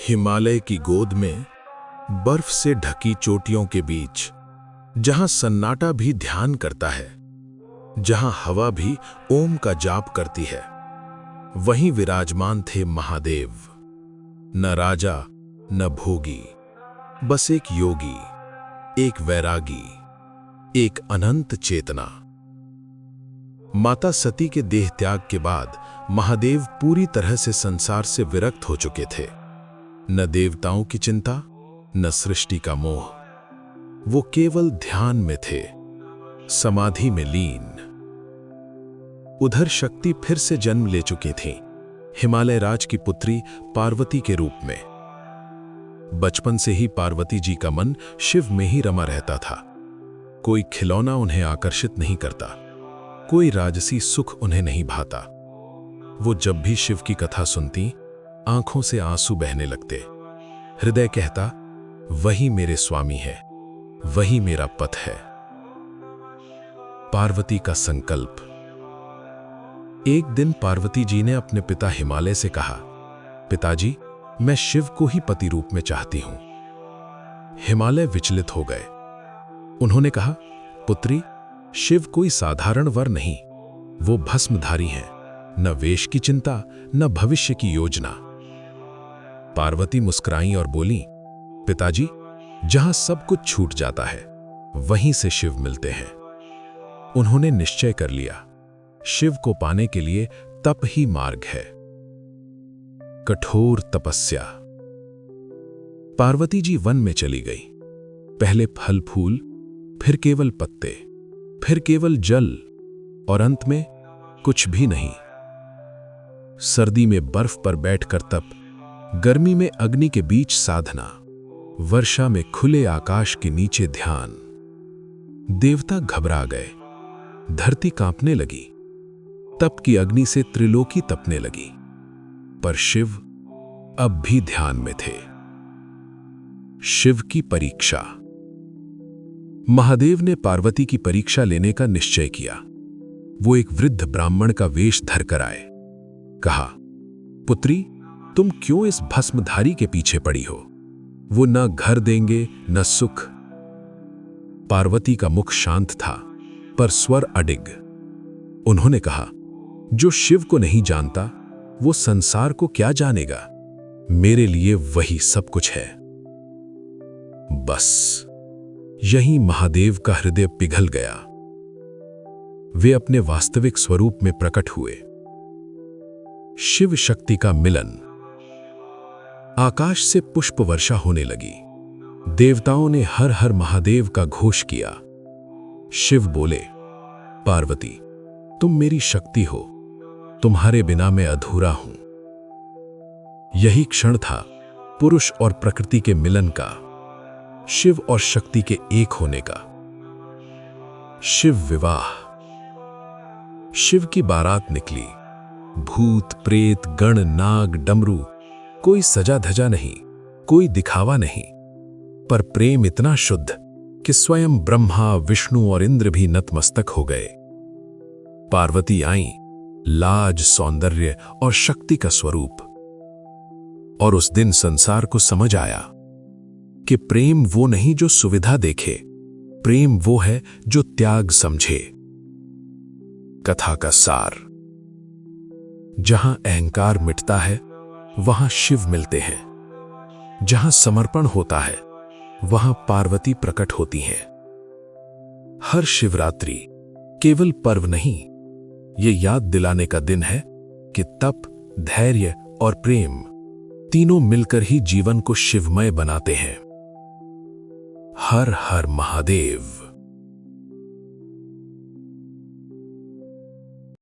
हिमालय की गोद में, बर्फ से ढकी चोटियों के बीच, जहां सन्नाटा भी ध्यान करता है, जहां हवा भी ओम का जाप करती है, वहीं विराजमान थे महादेव। न राजा न भोगी, बस एक योगी, एक वैरागी, एक अनंत चेतना। माता सती के देह त्याग के बाद महादेव पूरी तरह से संसार से विरक्त हो चुके थे। न देवताओं की चिंता, न सृष्टि का मोह। वो केवल ध्यान में थे, समाधि में लीन। उधर शक्ति फिर से जन्म ले चुकी थी, हिमालय राज की पुत्री पार्वती के रूप में। बचपन से ही पार्वती जी का मन शिव में ही रमा रहता था। कोई खिलौना उन्हें आकर्षित नहीं करता, कोई राजसी सुख उन्हें नहीं भाता। वो जब भी शिव की कथा सुनती, आंखों से आंसू बहने लगते। हृदय कहता, वही मेरे स्वामी है, वही मेरा पथ है। पार्वती का संकल्प। एक दिन पार्वती जी ने अपने पिता हिमालय से कहा, पिताजी, मैं शिव को ही पति रूप में चाहती हूं। हिमालय विचलित हो गए। उन्होंने कहा, पुत्री, शिव कोई साधारण वर नहीं, वो भस्मधारी हैं। न वेश की चिंता, न भविष्य की योजना। पार्वती मुस्कुराई और बोली, पिताजी, जहां सब कुछ छूट जाता है, वहीं से शिव मिलते हैं। उन्होंने निश्चय कर लिया, शिव को पाने के लिए तप ही मार्ग है। कठोर तपस्या। पार्वती जी वन में चली गई। पहले फल फूल, फिर केवल पत्ते, फिर केवल जल, और अंत में कुछ भी नहीं। सर्दी में बर्फ पर बैठकर तप, गर्मी में अग्नि के बीच साधना, वर्षा में खुले आकाश के नीचे ध्यान। देवता घबरा गए, धरती कांपने लगी, तप की अग्नि से त्रिलोकी तपने लगी। पर शिव अब भी ध्यान में थे। शिव की परीक्षा। महादेव ने पार्वती की परीक्षा लेने का निश्चय किया। वो एक वृद्ध ब्राह्मण का वेश धरकर आए। कहा, पुत्री, तुम क्यों इस भस्मधारी के पीछे पड़ी हो? वो न घर देंगे न सुख। पार्वती का मुख शांत था, पर स्वर अडिग। उन्होंने कहा, जो शिव को नहीं जानता, वो संसार को क्या जानेगा? मेरे लिए वही सब कुछ है। बस यहीं महादेव का हृदय पिघल गया। वे अपने वास्तविक स्वरूप में प्रकट हुए। शिव शक्ति का मिलन। आकाश से पुष्प वर्षा होने लगी। देवताओं ने हर हर महादेव का घोष किया। शिव बोले, पार्वती, तुम मेरी शक्ति हो, तुम्हारे बिना मैं अधूरा हूं। यही क्षण था पुरुष और प्रकृति के मिलन का, शिव और शक्ति के एक होने का। शिव विवाह। शिव की बारात निकली। भूत, प्रेत, गण, नाग, डमरू, कोई सजा धजा नहीं, कोई दिखावा नहीं, पर प्रेम इतना शुद्ध कि स्वयं ब्रह्मा, विष्णु और इंद्र भी नतमस्तक हो गए। पार्वती आईं, लाज, सौंदर्य और शक्ति का स्वरूप। और उस दिन संसार को समझ आया कि प्रेम वो नहीं जो सुविधा देखे, प्रेम वो है जो त्याग समझे। कथा का सार। जहां अहंकार मिटता है, वहां शिव मिलते हैं। जहां समर्पण होता है, वहां पार्वती प्रकट होती हैं। हर शिवरात्रि केवल पर्व नहीं, ये याद दिलाने का दिन है कि तप, धैर्य और प्रेम तीनों मिलकर ही जीवन को शिवमय बनाते हैं। हर हर महादेव।